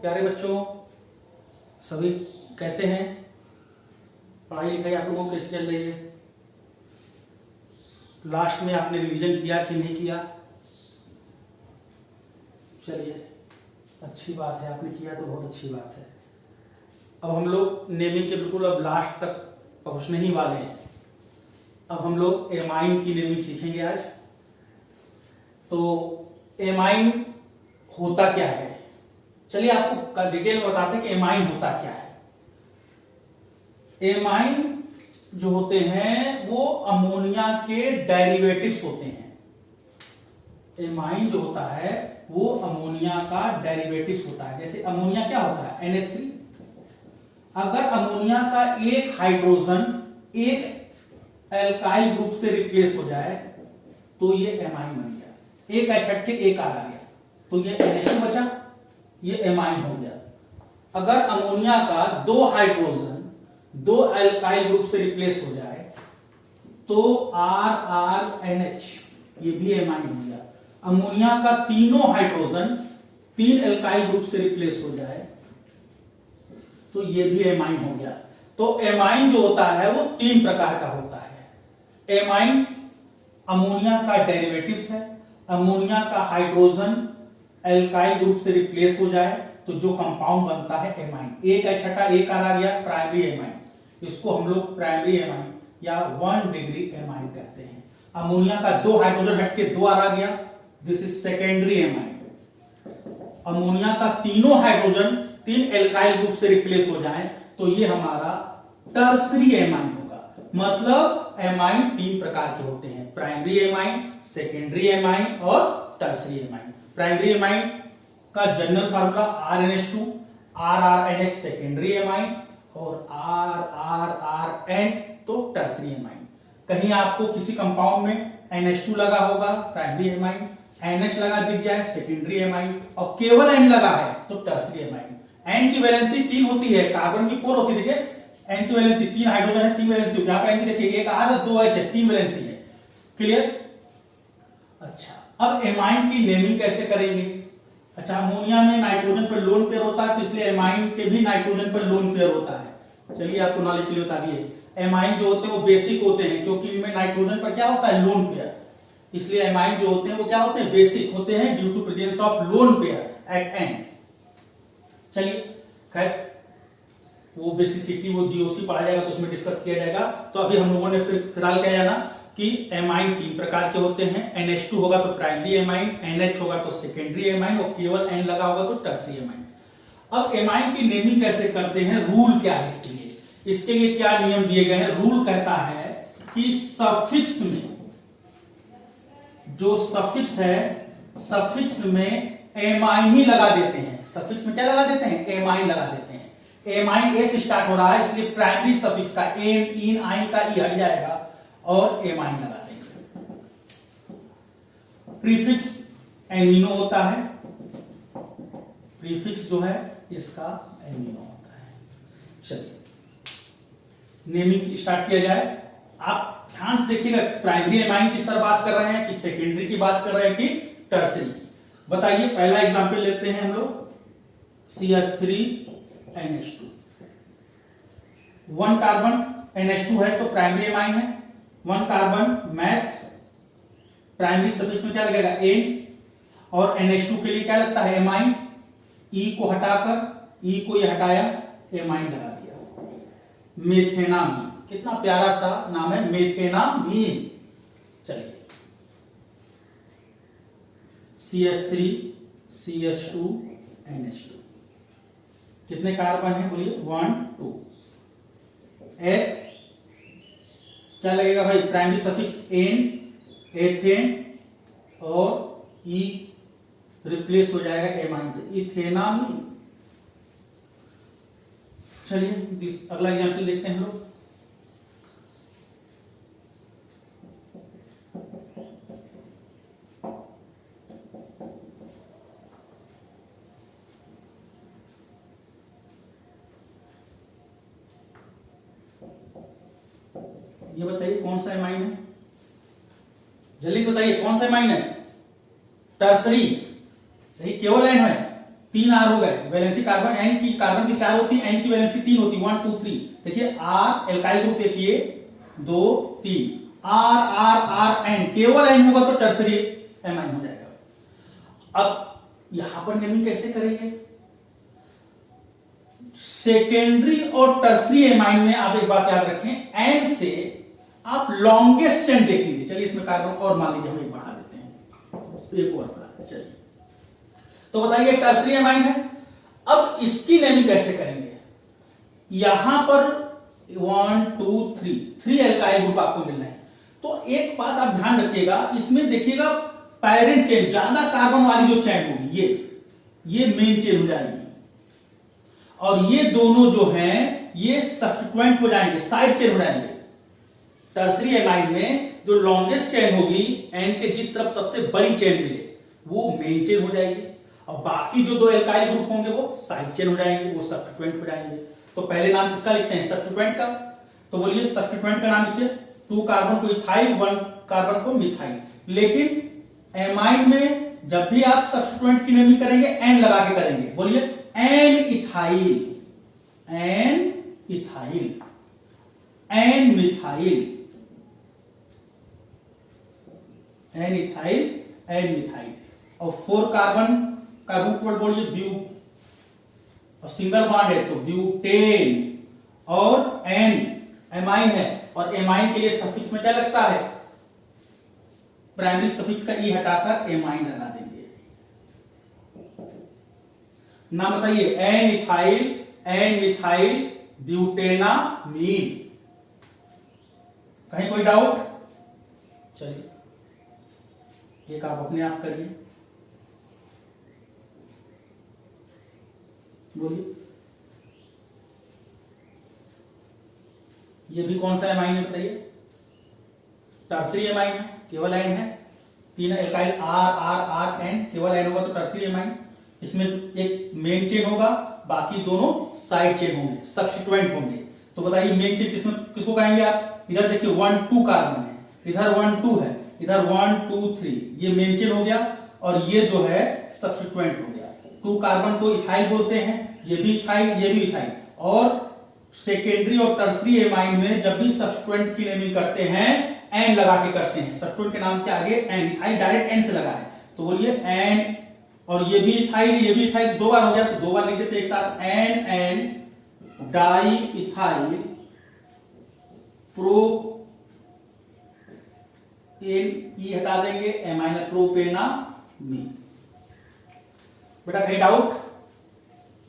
प्यारे बच्चों, सभी कैसे हैं? पढ़ाई लिखाई आप लोगों को कैसे चल रही है? लास्ट में आपने रिवीजन किया कि नहीं किया? चलिए, अच्छी बात है, आपने किया तो बहुत अच्छी बात है। अब हम लोग नेमिंग के बिल्कुल अब लास्ट तक पहुंचने ही वाले हैं। अब हम लोग एमाइन की नेमिंग सीखेंगे आज। तो एमाइन होता क्या है, चलिए आपको डिटेल में बताते हैं कि एमाइन होता क्या है। एमाइन जो होते हैं वो अमोनिया के डेरिवेटिव्स होते हैं। एमाइन जो होता है वो अमोनिया का डेरिवेटिव्स होता है। जैसे अमोनिया क्या होता है, NH3। अगर अमोनिया का एक हाइड्रोजन एक एल्काइल ग्रुप से रिप्लेस हो जाए तो ये एमाइन बन गया। एक एच हट के एक आ गया तो ये NH2 बचा, ये एमाइन हो गया। अगर अमोनिया का दो हाइड्रोजन दो एल्काइल ग्रुप से रिप्लेस हो जाए तो RRNH, ये भी एमाइन हो गया। अमोनिया का तीनों हाइड्रोजन तीन एल्काइल ग्रुप से रिप्लेस हो जाए तो ये भी एमाइन हो गया। तो एमाइन जो होता है वो तीन प्रकार का होता है। एमाइन अमोनिया का डेरिवेटिव्स है। अमोनिया का हाइड्रोजन एल्काइल ग्रुप से रिप्लेस हो जाए तो जो कंपाउंड बनता है एमाइन। एक एच हटा एक आ गया, प्राइमरी एमाइन। इसको हम लोग प्राइमरी एमाइन या 1 डिग्री एमाइन कहते हैं। अमोनिया का दो हाइड्रोजन हट के दो आ गया, this is secondary amine. Ammonia का तीनों हाइड्रोजन तीन एल्काइल ग्रुप से रिप्लेस हो जाए तो ये हमारा टर्सरी एमाइन होगा। मतलब एमाइन तीन प्रकार के होते हैं, प्राइमरी एमाइन, सेकेंडरी एमाइन और टर्सरी एमाइन। प्राइमरी एमाइन का general formula RNH2, RRNH secondary amine और RRRN तो टर्सरी एमाइन। कहीं आपको किसी कंपाउंड में NH2 लगा होगा प्राइमरी एमाइन, NH लगा दिख जाए सेकेंडरी एमाइन और केवल N लगा है तो टर्सरी एमाइन। N की वैलेंसी 3 होती है, कार्बन की 4 होती है। देखिए N की वैलेंसी 3 हाइड्रोजन है, 3 वैलेंसी होती है। यहाँ पे N की देखिए एक R है, 2 H है, 3 वैलेंसी है। क्लियर? अच्छा, अब एमाइन की नेमिंग कैसे करेंगे? अच्छा, अमोनिया में नाइट्रोजन पर लोन पेयर होता है तो इसलिए एमाइन के भी नाइट्रोजन पर लोन पेयर होता है। चलिए आपको नॉलेज के लिए बता दिए, एमाइन जो होते हैं वो बेसिक होते हैं क्योंकि इनमें नाइट्रोजन पर क्या होता है, लोन पेयर। इसलिए एमाइन जो होते हैं वो क्या होते हैं, बेसिक होते हैं due to presence of lone pair at end. चलिए खैर वो बेसिसिटी वो जीओसी पढ़ा जाएगा तो उसमें डिस्कस किया जाएगा। तो अभी हम लोगों ने फिलहाल क्या जाना कि एमाइन तीन प्रकार के होते हैं। NH2 होगा तो प्राइमरी एमाइन, NH होगा तो सेकेंडरी एमाइन और केवल N लगा होगा तो टर्सरी एमाइन। अब एमाइन की नेमिंग कैसे करते हैं, रूल क्या है इसके लिए? इसके लिए क्या नियम दिए गए हैं? रूल कहता है कि सफिक्स में जो सफिक्स है, सफिक्स में एमाइन ही लगा देते हैं। सफिक्स में क्या लगा देते हैं, एमाइन लगा देते हैं। एमाइन ए से स्टार्ट हो रहा है इसलिए प्राइमरी सफिक्स का एम इन आइन का ई हट जाएगा और एमाइन लगा देंगे। प्रीफिक्स एमिनो होता है, प्रीफिक्स जो है इसका एमिनो होता है। चलिए नेमिंग स्टार्ट किया जाए। आप ध्यान से देखिएगा, प्राइमरी एमाइन किस तरह बात कर रहे हैं कि सेकेंडरी की बात कर रहे हैं कि टर्सरी की? बताइए, पहला एग्जांपल लेते हैं हम लोग, CH3NH2। 1 कार्बन NH2 है तो प्राइमरी एमाइन है। 1 कार्बन मैथ, प्राइमरी सफिक्स में क्या लगेगा, N और NH2 के लिए क्या लगता है, एमाइन। E को हटाकर, E को ये हटाया, एमाइन लगा दिया, मेथेनामीन। कितना प्यारा सा नाम है, मेथेनामीन। चलिए CH3 CH2 NH2 कितने कार्बन है बोलिए, 1 2। एथ क्या लगेगा भाई, प्राइमरी सफिक्स N, एथेन और E रिप्लेस हो जाएगा एमाइन से, इथेनामीन। चलिए अगला एग्जांपल देखते हैं हम लोग। ये बताइए कौन सा एमाइन है, जल्दी से बताइए कौन सा एमाइन है, टर्सरी। केवल N है, 3 R हो गए, वैलेंसी कार्बन एन की 4 होती है, एन की वैलेंसी 3 होती है, 1 2 3। देखिए R एल्काइल ग्रुप एक, ये 2 3, R R R एन, केवल एन होगा तो टर्सरी एमाइन हो जाएगा। अब यहां पर नेमिंग कैसे करेंगे? सेकेंडरी और टर्सरी एमाइन में आप एक बात याद रखें, एन से आप लॉन्गेस्ट चेन देख लीजिए। चलिए इसमें कार्बन और मान लीजिए हम एक बढ़ा देते हैं, एक और बढ़ाते हैं। चलिए तो बताइए टर्सरी एमाइन है। अब इसकी नेमिंग कैसे करेंगे? यहां पर 1 2 3 एल्काइल ग्रुप आपको मिल रहे हैं। तो एक बात आप ध्यान रखिएगा, इसमें देखिएगा पैरेंट चेन, ज्यादा कार्बन वाली जो चेन होगी ये मेन चेन हो जाएगी, और ये दोनों जो हैं ये सब्स्टिट्यूएंट हो जाएंगे, साइड चेन हो जाएंगे। टर्सरी एमाइन में जो लॉन्गेस्ट चेन होगी, एन के जिस तरफ सबसे बड़ी चेन मिले वो मेन चेन हो जाएगी, और बाकी जो 2 एल्काइल ग्रुप होंगे वो साइड चेन हो जाएंगे, वो सब्स्टिट्यूएंट हो जाएंगे। तो पहले नाम किसका लिखते हैं? सब्स्टिट्यूएंट का। तो बोलिए सब्स्टिट्यूएंट का नाम लिखिए, 2 कार्बन को इथाइल, 1 कार्बन को मिथाइल। लेकिन एमाइन में जब भी आप सब्स्टिट्यूएंट की नेमिंग करेंगे एन लगा के करेंगे। बोलिए N ethyl, N ethyl, N methyl, N ethyl, N methyl. और 4 कार्बन का रूट वर्ड बोलिए ब्यू, और सिंगल बॉन्ड है तो ब्यूटेन, और एन एमाइन है, और एमाइन के लिए सफिक्स में क्या लगता है? प्राइमरी सफिक्स का ई हटाकर एमाइन लगा देंगे। नाम बताइए, एन इथाइल, एन मिथाइल, ब्यूटेनामीन। कहीं कोई डाउट? चलिए एक आप अपने आप करिए, बोलिए ये भी कौन सा एमाइन है बताइए? टर्सरी एमाइन है, केवल एन है। 3 alkyl R R R N, केवल एन होगा तो टर्सरी एमाइन। इसमें एक मेन चेन होगा, बाकी दोनों साइड चेन होंगे, सब्स्टिट्यूएंट होंगे। तो बताइए मेन चेन किसको कहेंगे आप? इधर देखिए 1 2 कार्बन है, इधर 1 2 है, इधर 1 2 3, ये मेन चेन हो गया, और ये जो है सब्स्टिट्यूएंट हो गया। 2 कार्बन को इथाइल बोलते हैं, ये भी इथाइल, ये भी इथाइल। और सेकेंडरी और टर्सरी एमाइन में जब भी सब्स्टिट्यूएंट की नेमिंग करते हैं एन लगा के करते हैं। सब्स्टिट्यूएंट के नाम के आगे एन, इथाइल डायरेक्ट एन से लगा है, तो बोलिए एन, और ये भी इथाइल, ये भी इथाइल, 2 बार हो गया तो 2 बार लिख देते एक साथ, N N di ethyl pro, N E हटा देंगे, एमाइनल प्रोपेनामीन। बेटा कहीं डाउट?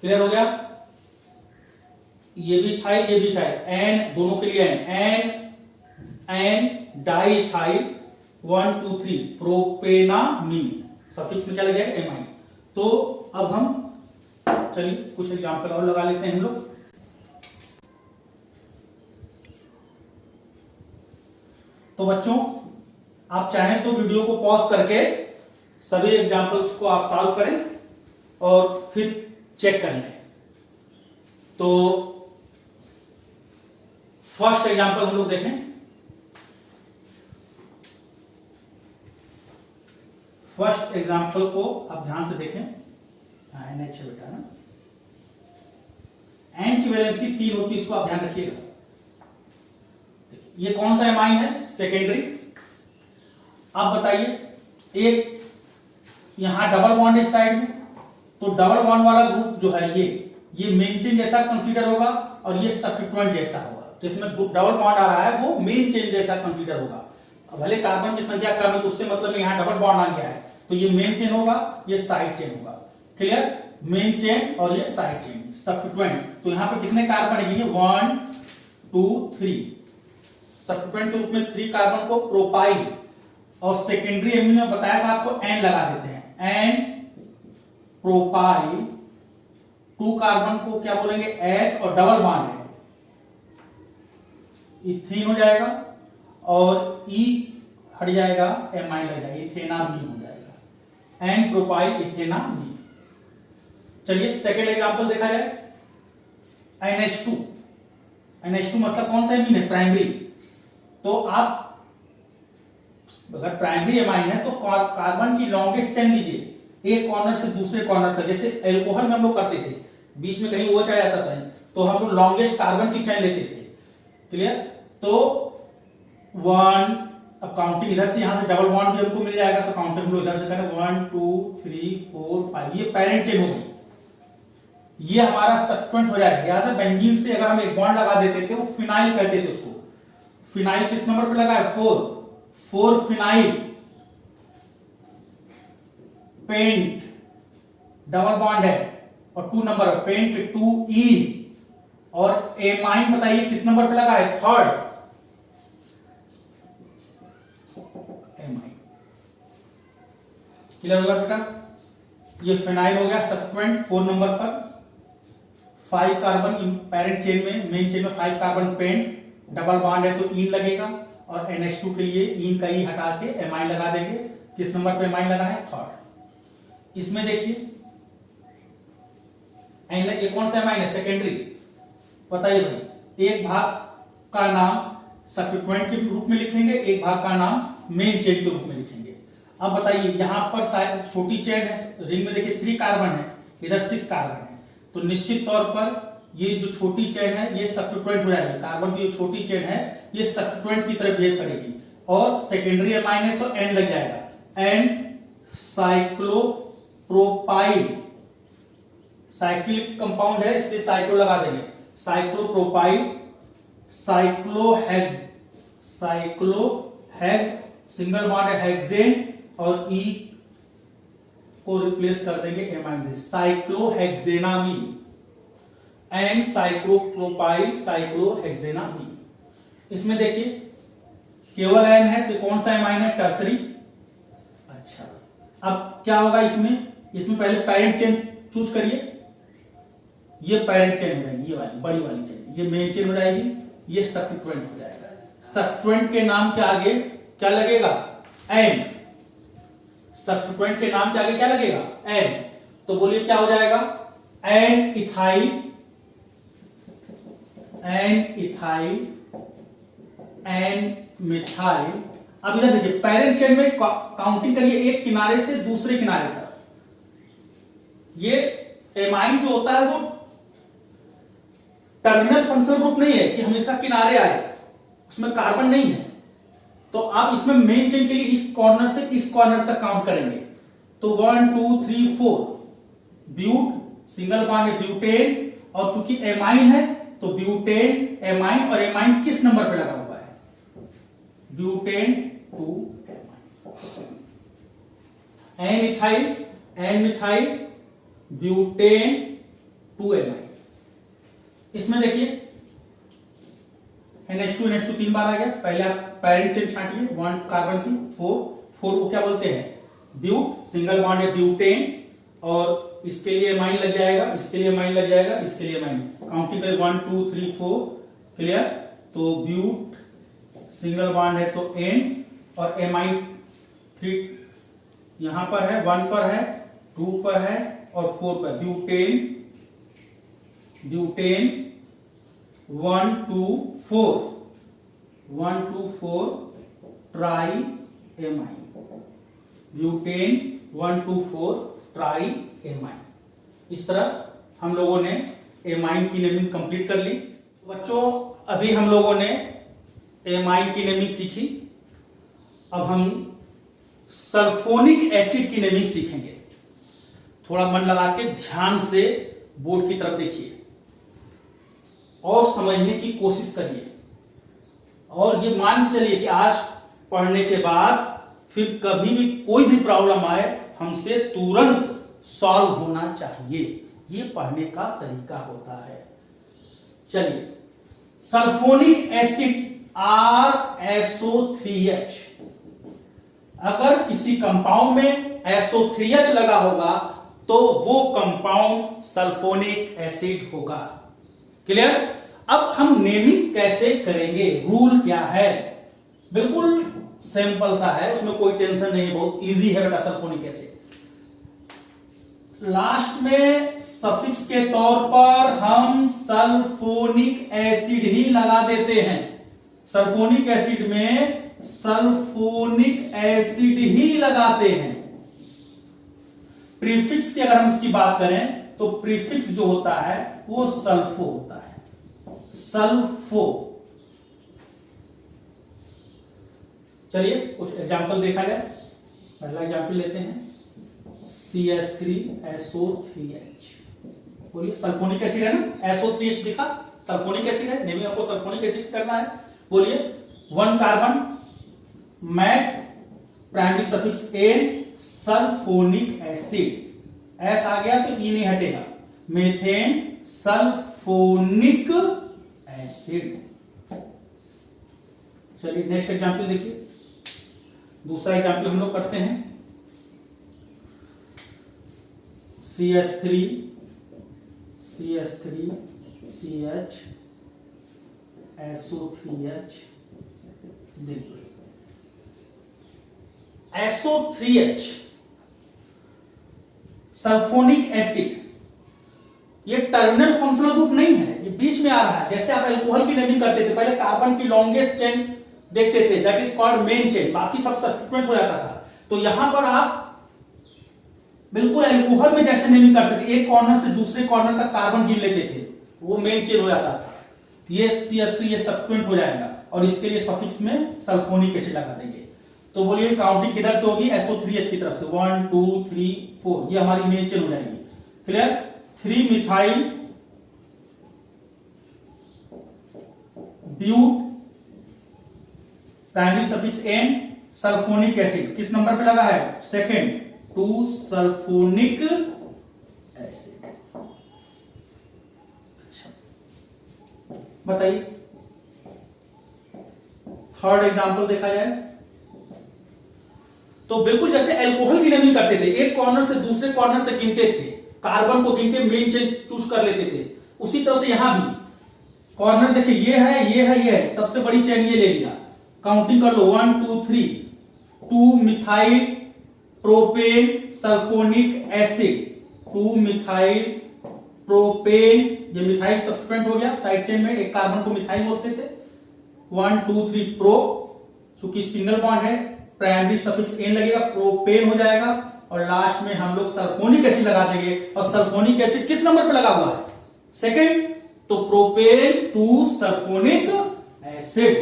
क्लियर हो गया? ये भी इथाइल, ये भी इथाइल, एन दोनों के लिए N, N di ethyl 1 2 3 propanamine, suffix में क्या लग जाएगा? एमाइन। तो अब हम चलिए कुछ एग्जांपल और लगा लेते हैं हम लोग। तो बच्चों आप चाहें तो वीडियो को पॉज करके सभी एग्जांपल्स को आप सॉल्व करें और फिर चेक कर लें। तो फर्स्ट एग्जांपल हम लोग देखें। फर्स्ट एग्जांपल को आप ध्यान से देखें। NH है बेटा ना, एन की वैलेंसी 3 होती है, इसको आप ध्यान रखिएगा। ये कौन सा एमाइन है? सेकेंडरी। आप बताइए, एक यहां डबल बॉन्ड इस साइड में, तो डबल बॉन्ड वाला ग्रुप जो है ये मेन चेन जैसा कंसीडर होगा, और ये सब्स्टिट्यूएंट जैसा होगा। तो इसमें डबल बॉन्ड आ रहा है वो मेन चेन जैसा कंसीडर होगा। भले कार्बन की संख्या कम है तो उससे मतलब यहां डबल बॉन्ड आ गया है, तो ये मेन चेन होगा, ये साइड चेन होगा। क्लियर? मेन चेन और ये साइड चेन, सब्स्टिट्यूएंट। तो यहां पे कितने कार्बन है? 1 2 3, सब्स्टिट्यूएंट के रूप में 3 कार्बन को प्रोपाइल, और सेकेंडरी एमिनो में बताया था आपको एन लगा देते हैं, एन प्रोपाइल। 2 कार्बन को क्या बोलेंगे? एच, और डबल बॉन्ड है इथीन हो जाएगा, और ई हट जाएगा, एमाइन लग जाएगा, इथेनामीन हो जाएगा, एन प्रोपाइल इथेनामीन। चलिए सेकेंड एग्जांपल देखा जाए। NH2, NH2 मतलब कौन सा एमीन है? प्राइमरी। तो आप अगर प्राइमरी एमाइन है तो कार्बन की लॉन्गेस्ट चेन लीजिए, एक कॉर्नर से दूसरे कॉर्नर तक, जैसे एल्कोहल में हम लोग करते थे, बीच में कहीं OH आ जाता था तो हम लोग लॉन्गेस्ट कार्बन की चेन लेते थे। क्लियर? तो 1, अब काउंटिंग इधर से, यहां से डबल बॉन्ड भी हमको मिल जाएगा, तो काउंटिंग हम लोग इधर से करें 1 2 3 4 5, ये पैरेंट चेन होगी, ये हमारा सब्स्टिट्यूएंट हो जाएगा। याद है बेंजीन से अगर हम एक बॉन्ड लगा देते थे, वो फिनाइल कहते थे उसको। फिनाइल किस नंबर पे लगा है? 4 फिनाइल। पेंट डबल बॉन्ड है और 2 नंबर है, पेंट 2E। और एमाइन बताइए किस नंबर पे लगा है? 3rd amine. क्लियर होगा बेटा? ये फिनाइल हो गया सब्स्टिट्यूएंट 4 नंबर पर, 5 कार्बन पैरेंट चेन में, मेन चेन में 5 कार्बन पेंट, डबल बॉन्ड है तो ईन लगेगा, और NH2 के लिए ईन का ई हटा के एमाइन लगा देंगे। किस नंबर पे एमाइन लगा है? 3rd। इसमें देखिए ये कौन सा एमाइन है? सेकेंडरी। बताइए भाई, एक भाग का नाम सब्स्टिट्यूएंट के रूप में लिखेंगे, एक भाग का नाम मेन चेन के रूप में लिखेंगे। अब बताइए यहां पर छोटी चेन है, रिंग में देखिए 3 कार्बन है, इधर 6 कार्बन है, तो निश्चित तौर पर ये जो छोटी चेन है ये सब्स्टिट्यूएंट हो जाएगी। कार्बन की जो छोटी चेन है ये सब्स्टिट्यूएंट की तरह बिहेव करेगी, और सेकेंडरी एमाइन है तो N लग जाएगा, N साइक्लोप्रोपाइल। साइक्लिक कंपाउंड है इसलिए साइक्लो लगा देंगे, साइक्लोप्रोपाइल, साइक्लोहेक्स, सिंगल बॉन्ड है हेक्सेन, और E को रिप्लेस कर देंगे एमाइन से, साइक्लोहेक्सेनामीन। And cyclopropyl साइक्लोहेक्सेनामीन। इसमें देखिए केवल N है तो कौन सा एमाइन है? टर्सरी। अच्छा, अब क्या होगा इसमें? इसमें पहले पैरेंट चेन चूज करिए, ये पैरेंट चेन हो जाएगी, ये वाली बड़ी वाली चेन, ये मेन चेन हो जाएगी, ये सब्स्टिट्यूएंट हो जाएगा। सब्स्टिट्यूएंट के नाम के आगे क्या लगेगा? N। सब्स्टिट्यूएंट के नाम के आगे क्या लगेगा? N। तो बोलिए क्या हो जाएगा? N ethyl, N ethyl, N methyl. अब इधर देखिए पैरेंट चेन में काउंटिंग करिए एक किनारे से दूसरे किनारे तक। ये एमाइन जो होता है वो टर्मिनल फंक्शनल ग्रुप नहीं है कि हमेशा किनारे आए, उसमें कार्बन नहीं है, तो आप इसमें मेन चेन के लिए इस कॉर्नर से इस कॉर्नर तक काउंट करेंगे। तो 1 2 3 4 ब्यूट, सिंगल बॉन्ड है ब्यूटेन, और चूंकि एमाइन है तो ब्यूटेन एमाइन, और एमाइन किस नंबर पे लगा हुआ है? Butane 2 amine. N methyl butane 2 amine. इसमें देखिए NH2 3 बार आ गया, पहले आप पैरेंट चेन छांटिए, 1 कार्बन की, 4 को क्या बोलते हैं? ब्यूट, सिंगल बॉन्ड है ब्यूटेन, और इसके लिए एमाइन लग जाएगा, इसके लिए एमाइन लग जाएगा, इसके लिए एमाइन। काउंटिंग करें 1 2 3 4। क्लियर? तो ब्यूट, सिंगल बॉन्ड है तो N, और एमाइन 3 यहां पर है, 1 पर है, 2 पर है और 4 पर। Butane 1 2 4 try amine. Butane 1 2 4 try amine. इस तरह हम लोगों ने एमाइन की नेमिंग कंप्लीट कर ली। बच्चों अभी हम लोगों ने एमाइन की नेमिंग सीखी, अब हम सल्फोनिक एसिड की नेमिंग सीखेंगे। थोड़ा मन लगा के ध्यान से बोर्ड की तरफ देखिए और समझने की कोशिश करिए, और ये मान चलिए कि आज पढ़ने के बाद फिर कभी भी कोई भी प्रॉब्लम आए हमसे तुरंत सॉल्व होना चाहिए, ये पढ़ने का तरीका होता है। चलिए, सल्फोनिक एसिड RSO3H, अगर किसी कंपाउंड में SO3H लगा होगा तो वो कंपाउंड सल्फोनिक एसिड होगा। क्लियर? अब हम नेमिंग कैसे करेंगे, रूल क्या है? बिल्कुल सिंपल सा है, उसमें कोई टेंशन नहीं, बहुत इजी है बेटा। सल्फोनिक एसिड लास्ट में सफिक्स के तौर पर हम सल्फोनिक एसिड ही लगा देते हैं। सल्फोनिक एसिड में सल्फोनिक एसिड ही लगाते हैं। प्रीफिक्स की अगर हम इसकी बात करें तो प्रीफिक्स जो होता है वो सल्फो होता है, सल्फो। चलिए कुछ एग्जांपल देखा जाए। पहला एग्जांपल लेते हैं, CH3SO3H। बोलिए सल्फोनिक एसिड है ना, SO3H दिखा, सल्फोनिक एसिड है, नेमिंग आपको सल्फोनिक एसिड करना है। बोलिए 1 carbon, meth, primary suffix N, sulphonic acid. S आ गया तो ई नहीं हटेगा, मेथेन सल्फोनिक एसिड। चलिए नेक्स्ट एग्जांपल देखिए, दूसरा एग्जांपल हम लोग करते हैं, CH3 CH SO3H। देखिए SO3H सल्फोनिक एसिड, ये टर्मिनल फंक्शनल ग्रुप नहीं है, ये बीच में आ रहा है। जैसे आप अल्कोहल की नेमिंग करते थे, पहले कार्बन की लॉन्गेस्ट चेन देखते थे, that is called main chain, बाकी सब सब्स्टिट्यूएंट हो जाता था। तो यहां पर आप बिल्कुल अल्कोहल में जैसे नेमिंग करते थे, एक कॉर्नर से दूसरे कॉर्नर तक कार्बन गिन लेते थे, वो मेन चेन हो जाता था। ये CH3 ये सब्स्टिट्यूएंट हो जाएगा और इसके लिए सफिक्स में सल्फोनिक एसिड लगा देंगे। तो बोलिए काउंटिंग किधर से होगी, SO3H की तरफ से, 1 2 3 4, ये हमारी मेन चेन हो जाएगी। Clear. 3 methyl but, primary suffix N, sulphonic acid किस नंबर पे लगा है, सेकंड, 2 सल्फोनिक एसिड। अच्छा बताइए थर्ड एग्जांपल देखा जाए तो बिल्कुल जैसे अल्कोहल की नेमिंग करते थे, एक कॉर्नर से दूसरे कॉर्नर तक गिनते थे, कार्बन को गिन के मेन चेन चूज कर लेते थे, उसी तरह से यहां भी कॉर्नर देखिए, ये है ये है ये है, सबसे बड़ी चेन ये ले लिया, काउंटिंग कर लो 1 2 3, 2 methyl propane sulphonic acid, 2 methyl propane, ये मिथाइल सब्स्टिट्यूएंट हो गया साइड चेन में, एक कार्बन को मिथाइल बोलते थे, 1 2 3 प्रो, चूंकि सिंगल बॉन्ड है प्राइमरी सफिक्स एन लगेगा, प्रोपेन हो जाएगा, और लास्ट में हम लोग सल्फोनिक एसिड लगा देंगे। और सल्फोनिक एसिड किस नंबर पे लगा हुआ है, सेकंड, तो propane 2 sulphonic acid,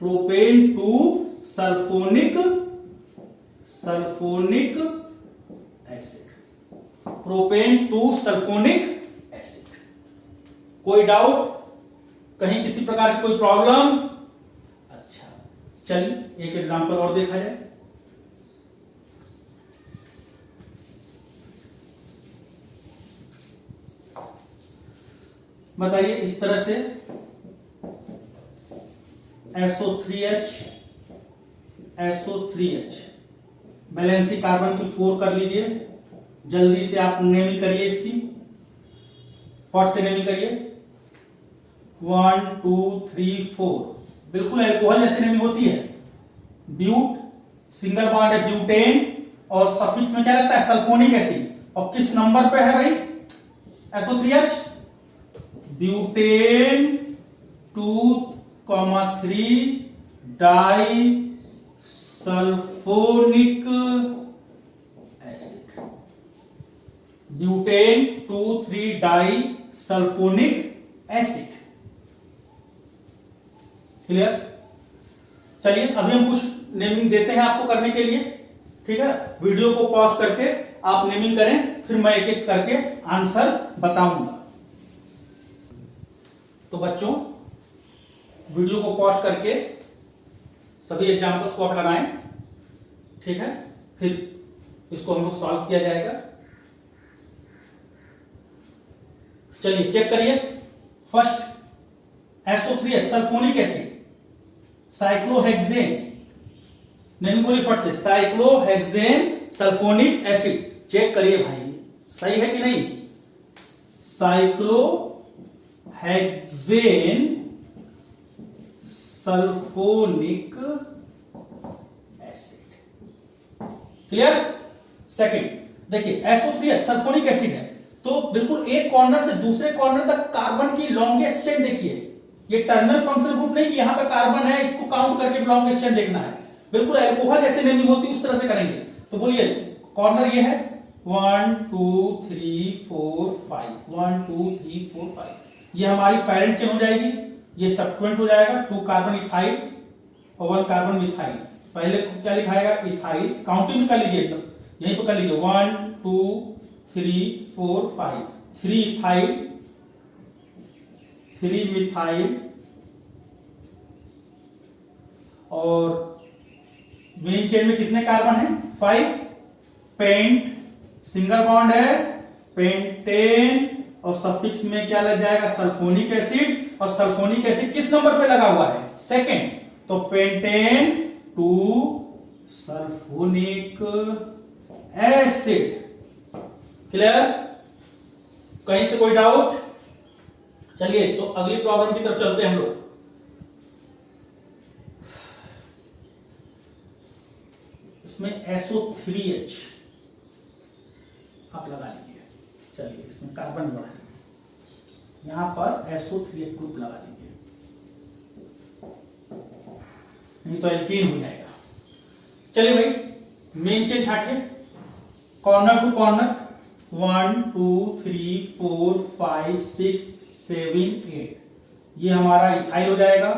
propane 2 sulphonic acid, propane 2 sulphonic acid. कोई डाउट, कहीं किसी प्रकार की कोई प्रॉब्लम? अच्छा चलिए एक एग्जांपल और देखा जाए। बताइए इस तरह से SO3H वैलेंसी कार्बन की 4 कर लीजिए, जल्दी से आप नेमिंग करिए इसकी, फट से नेमिंग करिए, 1 2 3 4, बिल्कुल अल्कोहल जैसे नेमिंग होती है। ब्यूट सिंगल बॉन्ड है ब्यूटेन, और सफिक्स में क्या लगता है, सल्फोनिक एसिड, और किस नंबर पे है भाई SO3H, butane 2,3 di sulphonic acid, butane 2,3 di sulphonic acid. Clear. चलिए अभी हम कुछ नेमिंग देते हैं आपको करने के लिए, ठीक है। वीडियो को पॉज करके आप नेमिंग करें, फिर मैं एक एक करके आंसर बताऊंगा। तो बच्चों वीडियो को पॉज करके सभी एग्जांपल्स को आप लगाएं, ठीक है, फिर इसको हम लोग सॉल्व किया जाएगा। चलिए चेक करिए। First SO3H sulphonic acid, cyclohexane, नहीं बोली फट से, साइक्लोहेक्सेन सल्फोनिक एसिड। चेक करिए भाई सही है कि नहीं, cyclohexane sulphonic acid. Clear. Second देखिए SO3H सल्फोनिक एसिड है, तो बिल्कुल एक कॉर्नर से दूसरे कॉर्नर तक कार्बन की लॉन्गेस्ट चेन देखिए, ये टर्मिनल फंक्शनल ग्रुप नहीं कि यहां पे कार्बन है इसको काउंट करके लॉन्गेस्ट चेन देखना है, बिल्कुल अल्कोहल जैसे नेमिंग होती है उस तरह से करेंगे। तो बोलिए कॉर्नर ये है, 1 2 3 4 5 1 2 3 4 5 ये हमारी पैरेंट चेन हो जाएगी, ये सब्सिक्वेंट हो जाएगा 2 कार्बन इथाइल और 1 कार्बन मिथाइल। पहले क्या लिखाएगा इथाइल, काउंटिंग में कर लीजिए, यहीं पर कर लीजिए 1 2 3 4 5 3 इथाइल 3 मिथाइल और मेन चेन में कितने कार्बन है 5, पेंट सिंगल बॉन्ड है पेंटेन और सफिक्स में क्या लग जाएगा सल्फोनिक एसिड, और सल्फोनिक एसिड किस नंबर पे लगा हुआ है सेकेंड, तो पेंटेन 2 सल्फोनिक एसिड। क्लियर, कहीं से कोई डाउट? चलिए तो अगली प्रॉब्लम की तरफ चलते हैं हम लोग। इसमें SO3H आप लगा लीजिए। चलिए इसमें कार्बन बढ़ा है, यहां पर SO3H ग्रुप लगा लीजिए, नहीं तो एल्कीन हो जाएगा। चलिए भाई मेन चेन छाटिए कॉर्नर टू कॉर्नर 1 2 3 4 5 6 7 8 ये हमारा इथाइल हो जाएगा,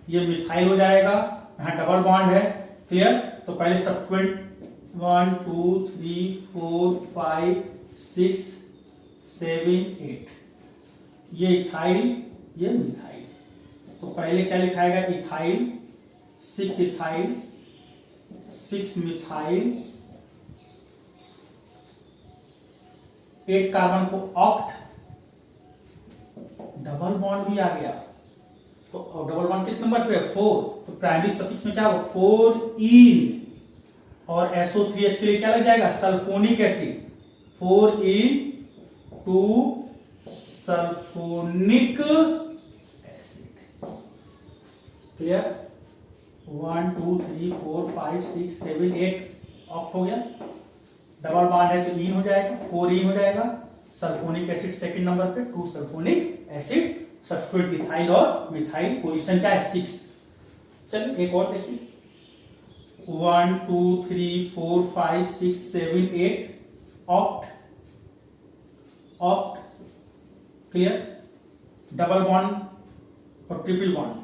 ये मिथाइल हो जाएगा, यहां डबल बॉन्ड है। क्लियर, तो पहले सब्सिक्वेंट 1 2 3 4 5 6 7 8 ये इथाइल ये मिथाइल, तो पहले क्या लिखाएगा इथाइल 6 इथाइल 6 मिथाइल 8 कार्बन को ऑक्ट, डबल बॉन्ड भी आ गया, तो डबल बॉन्ड किस नंबर पे है 4, तो प्राइमरी सफिक्स में क्या होगा 4 इन, और SO3H के लिए क्या लग जाएगा सल्फोनिक एसिड 4 इन 2 सल्फोनिक एसिड। क्लियर, 1 2 3 4 5 6 7 8 ऑक्ट हो गया, डबल बॉन्ड है तो इन हो जाएगा 4 इन हो जाएगा, सल्फोनिक एसिड सेकंड नंबर पे 2 सल्फोनिक एसिड, सब्स्टिट्यूट इथाइल और मिथाइल, पोजीशन क्या है 6। चलिए एक और देखिए 1 2 3 4 5 6 7 8 oct oct. Clear, double bond और ट्रिपल बॉन्ड,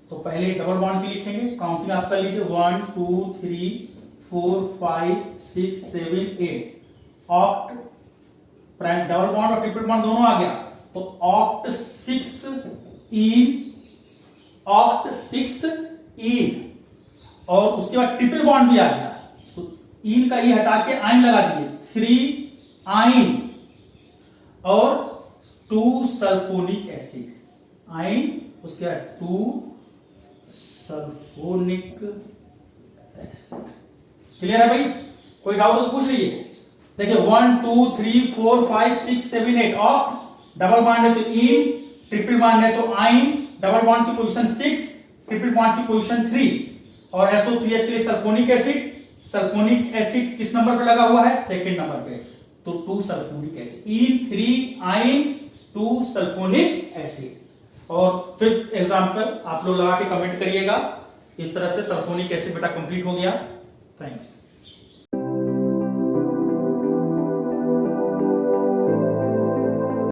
तो पहले डबल बॉन्ड की लिखेंगे, काउंटिंग आप कर लीजिए 1 2 3 4 5 6 7 8 ऑक्ट, डबल बॉन्ड और ट्रिपल बॉन्ड दोनों आ गया, तो ऑक्ट 6 इन ऑक्ट 6 इन, और उसके बाद ट्रिपल बॉन्ड भी आ गया, तो इन का ई हटा के आइन लगा दिए 3 आइन और 2 सल्फोनिक एसिड, आइन उसके बाद 2 सल्फोनिक एसिड। क्लियर है भाई, कोई डाउट तो पूछ लीजिए। देखिए 1 2 3 4 5 6 7 8 ऑक्ट, डबल बॉन्ड है तो इन, ट्रिपल बॉन्ड है तो आइन, डबल बॉन्ड की पोजीशन 6, ट्रिपल बॉन्ड की पोजीशन 3, और SO3H के लिए सल्फोनिक एसिड, सल्फोनिक एसिड किस नंबर पे लगा हुआ है सेकंड नंबर पे, तो 2 सल्फोनिक एसिड, इन 3 आइन 2 सल्फोनिक एसिड। और फिफ्थ एग्जांपल आप लोग लगा के कमेंट करिएगा। इस तरह से सल्फोनिक एसिड बेटा कंप्लीट हो गया। थैंक्स।